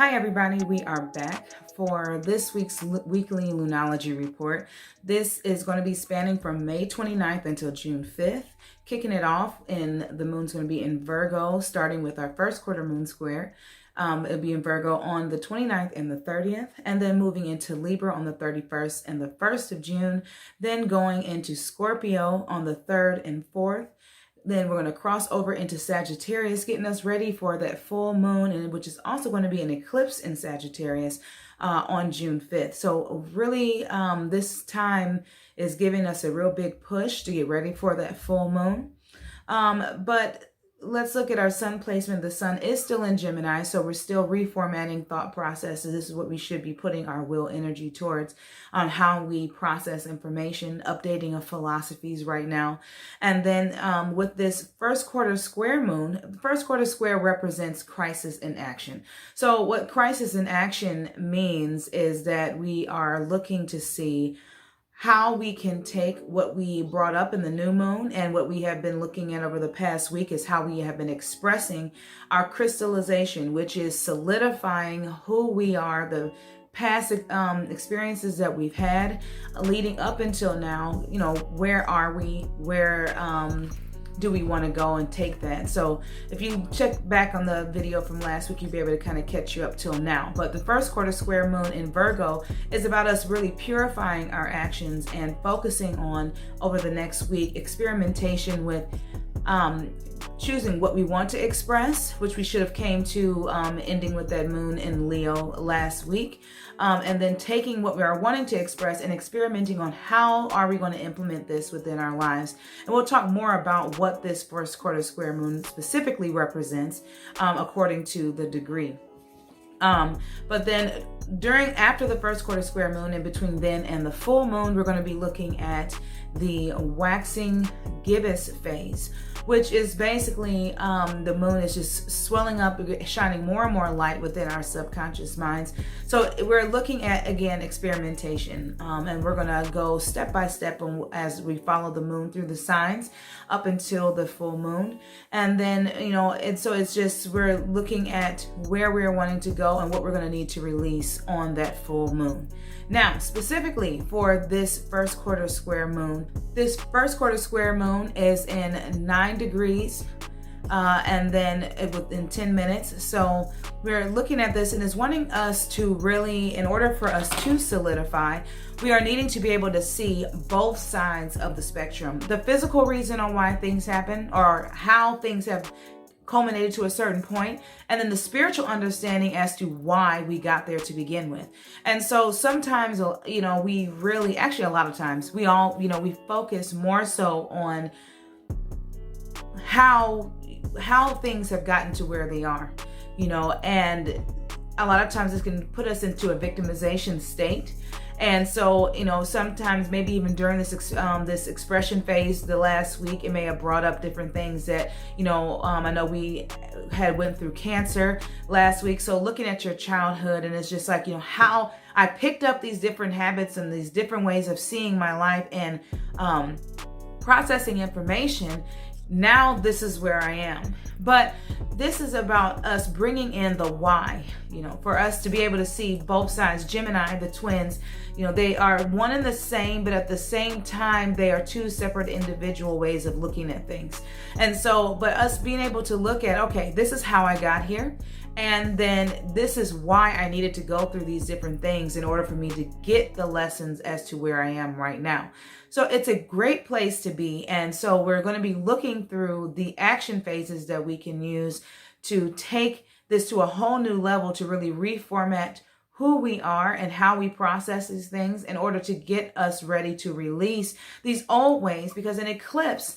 Hi everybody, we are back for this week's weekly Lunology report. This is going to be spanning from May 29th until June 5th. Kicking it off, the moon's going to be in Virgo, starting with our first quarter moon square. It'll be in Virgo on the 29th and the 30th, and then moving into Libra on the 31st and the 1st of June, then going into Scorpio on the 3rd and 4th. Then we're going to cross over into Sagittarius, getting us ready for that full moon, and which is also going to be an eclipse in Sagittarius on June 5th. So really, this time is giving us a real big push to get ready for that full moon. But let's look at our sun placement. The sun is still in Gemini, so we're still reformatting thought processes. This is what we should be putting our will energy towards, on how we process information, updating of philosophies right now. And then with this first quarter square moon, the first quarter square represents crisis in action. So what crisis in action means is that we are looking to see how we can take what we brought up in the new moon, and what we have been looking at over the past week is how we have been expressing our crystallization, which is solidifying who we are, the past experiences that we've had leading up until now. You know, where are we? Where do we want to go and take that? So if you check back on the video from last week, you'll be able to kind of catch you up till now. But the first quarter square moon in Virgo is about us really purifying our actions and focusing on, over the next week, experimentation with choosing what we want to express, which we should have came to ending with that moon in Leo last week, and then taking what we are wanting to express and experimenting on how are we going to implement this within our lives. And we'll talk more about what this first quarter square moon specifically represents according to the degree. But then after the first quarter square moon, in between then and the full moon, we're going to be looking at the waxing gibbous phase, which is basically the moon is just swelling up, shining more and more light within our subconscious minds. So we're looking at, again, experimentation, and we're going to go step by step as we follow the moon through the signs up until the full moon. And then, and so it's just, we're looking at where we're wanting to go and what we're going to need to release on that full moon. Now, specifically for this first quarter square moon, this first quarter square moon is in 9 degrees and then within 10 minutes. So we're looking at this and it's wanting us to really, in order for us to solidify, we are needing to be able to see both sides of the spectrum. The physical reason on why things happen, or how things have culminated to a certain point, and then the spiritual understanding as to why we got there to begin with. And so sometimes, we really, actually a lot of times, we all, we focus more so on how things have gotten to where they are, and a lot of times this can put us into a victimization state. And so, sometimes maybe even during this expression phase the last week, it may have brought up different things that, I know we had went through cancer last week. So looking at your childhood, and it's just like, how I picked up these different habits and these different ways of seeing my life and processing information. Now this is where I am. But this is about us bringing in the why, for us to be able to see both sides. Gemini, the twins, they are one and the same, but at the same time, they are two separate individual ways of looking at things. And so, but us being able to look at, okay, this is how I got here. And then this is why I needed to go through these different things in order for me to get the lessons as to where I am right now. So it's a great place to be. And so we're going to be looking through the action phases that we can use to take this to a whole new level, to really reformat who we are and how we process these things in order to get us ready to release these old ways. Because an eclipse,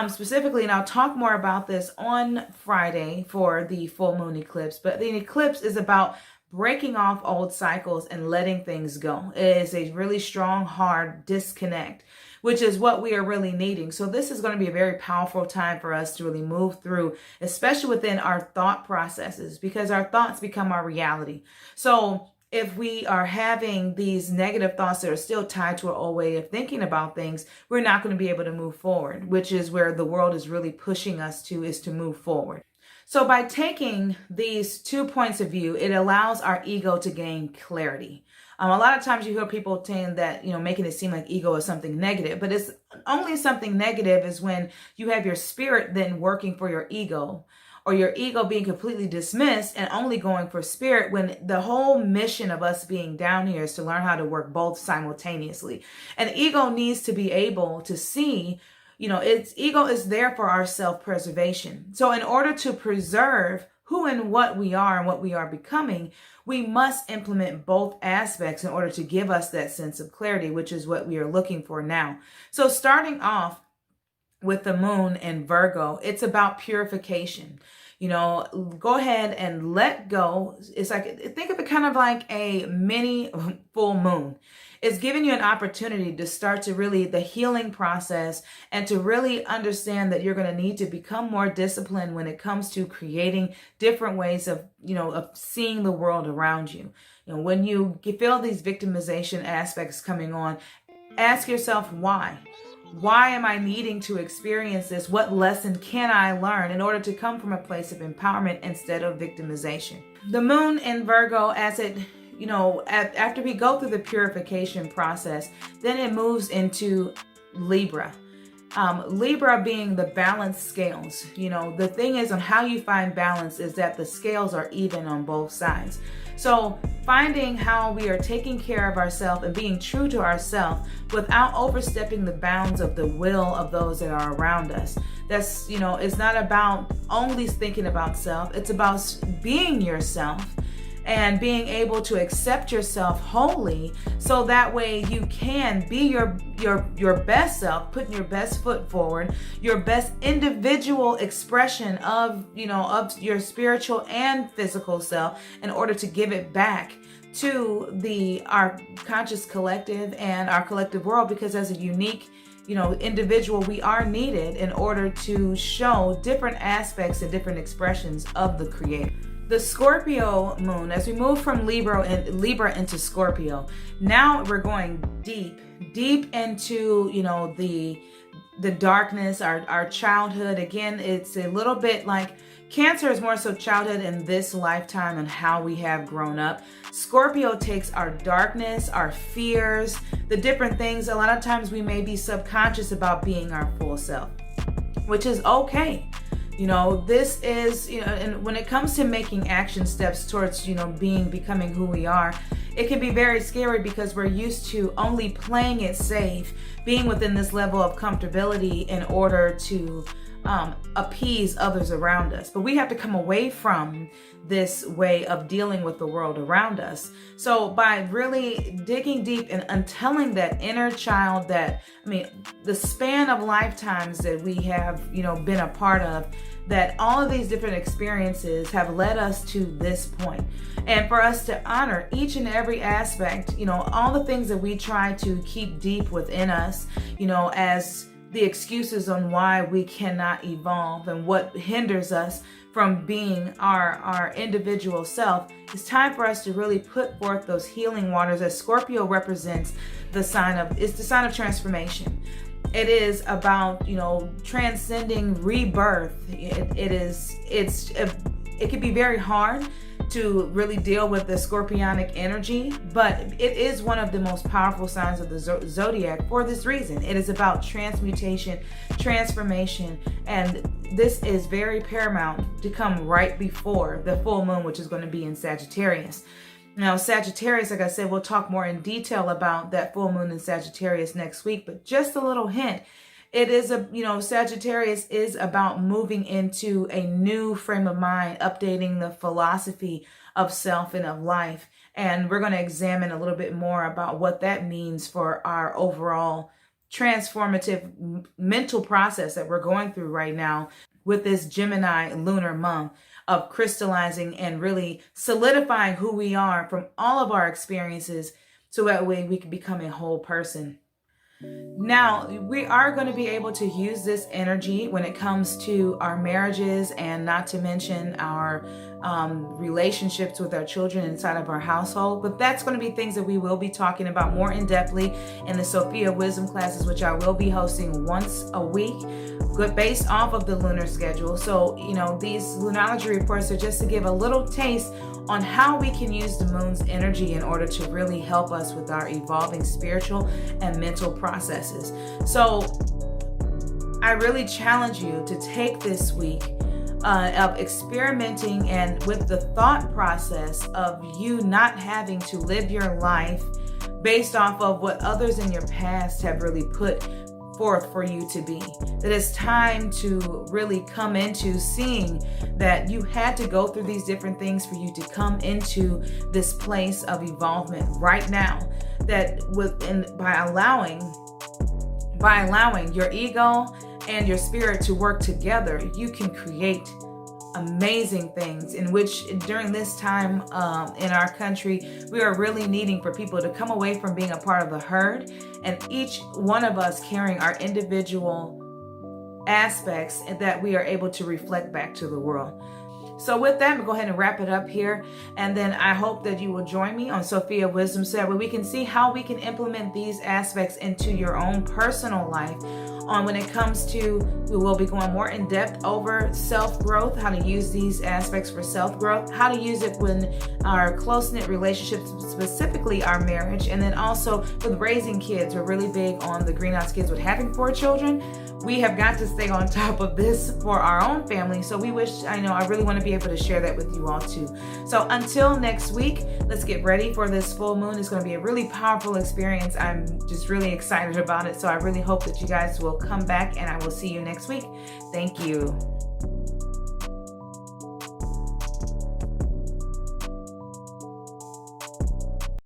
specifically, and I'll talk more about this on Friday for the full moon eclipse, but the eclipse is about breaking off old cycles and letting things go. It is a really strong, hard disconnect, which is what we are really needing. So this is going to be a very powerful time for us to really move through, especially within our thought processes, because our thoughts become our reality. So if we are having these negative thoughts that are still tied to our old way of thinking about things, we're not going to be able to move forward, which is where the world is really pushing us to, is to move forward. So by taking these 2 points of view, it allows our ego to gain clarity. A lot of times you hear people saying that, making it seem like ego is something negative, but it's only something negative is when you have your spirit then working for your ego, or your ego being completely dismissed and only going for spirit, when the whole mission of us being down here is to learn how to work both simultaneously. And ego needs to be able to see, its ego is there for our self-preservation. So in order to preserve who and what we are and what we are becoming, we must implement both aspects in order to give us that sense of clarity, which is what we are looking for now. So starting off with the moon in Virgo, it's about purification. Go ahead and let go. It's like, think of it kind of like a mini full moon. It's giving you an opportunity to start to really the healing process and to really understand that you're going to need to become more disciplined when it comes to creating different ways of, of seeing the world around you. When you feel these victimization aspects coming on, ask yourself why. Why am I needing to experience this? What lesson can I learn in order to come from a place of empowerment instead of victimization? The moon in Virgo, as it, after we go through the purification process, then it moves into Libra. Libra being the balance scales. The thing is on how you find balance is that the scales are even on both sides. So finding how we are taking care of ourselves and being true to ourselves without overstepping the bounds of the will of those that are around us. That's, it's not about only thinking about self. It's about being yourself and being able to accept yourself wholly, so that way you can be your best self, putting your best foot forward, your best individual expression of, of your spiritual and physical self in order to give it back to our conscious collective and our collective world, because as a unique individual, we are needed in order to show different aspects and different expressions of the Creator. The Scorpio moon, as we move from Libra into Scorpio, now we're going deep into, the darkness, our childhood. Again, it's a little bit like Cancer is more so childhood in this lifetime and how we have grown up. Scorpio takes our darkness, our fears, the different things. A lot of times we may be subconscious about being our full self, which is okay. This is, and when it comes to making action steps towards, becoming who we are, it can be very scary because we're used to only playing it safe, being within this level of comfortability in order to appease others around us. But we have to come away from this way of dealing with the world around us. So by really digging deep and telling that inner child the span of lifetimes that we have, been a part of, that all of these different experiences have led us to this point. And for us to honor each and every aspect, all the things that we try to keep deep within us, as the excuses on why we cannot evolve and what hinders us from being our individual self, it's time for us to really put forth those healing waters, as Scorpio represents it's the sign of transformation. It is about, transcending rebirth. It can be very hard to really deal with the scorpionic energy, but it is one of the most powerful signs of the zodiac for this reason. It is about transmutation, transformation, and this is very paramount to come right before the full moon, which is going to be in Sagittarius. Now, Sagittarius, like I said, we'll talk more in detail about that full moon in Sagittarius next week, but just a little hint. It is Sagittarius is about moving into a new frame of mind, updating the philosophy of self and of life. And we're going to examine a little bit more about what that means for our overall transformative mental process that we're going through right now with this Gemini lunar month of crystallizing and really solidifying who we are from all of our experiences, so that way we can become a whole person. Now, we are going to be able to use this energy when it comes to our marriages, and not to mention our relationships with our children inside of our household. But that's going to be things that we will be talking about more in depthly in the Sophia Wisdom classes, which I will be hosting once a week, based off of the lunar schedule. So, these lunology reports are just to give a little taste on how we can use the moon's energy in order to really help us with our evolving spiritual and mental processes. So I really challenge you to take this week of experimenting and with the thought process of you not having to live your life based off of what others in your past have really put forth for you to be. That it's time to really come into seeing that you had to go through these different things for you to come into this place of evolvement right now. That by allowing your ego and your spirit to work together, you can create amazing things, in which during this time in our country, we are really needing for people to come away from being a part of the herd, and each one of us carrying our individual aspects that we are able to reflect back to the world. So with that, we'll go ahead and wrap it up here. And then I hope that you will join me on Sophia Wisdom Set, where we can see how we can implement these aspects into your own personal life. When it comes to, we will be going more in depth over self-growth, how to use these aspects for self-growth, how to use it when our close-knit relationships, specifically our marriage, and then also with raising kids. We're really big on the Greenhouse Kids with having 4 children. We have got to stay on top of this for our own family. So I really want to be able to share that with you all too. So until next week, let's get ready for this full moon. It's going to be a really powerful experience. I'm just really excited about it. So I really hope that you guys will come back, and I will see you next week. Thank you.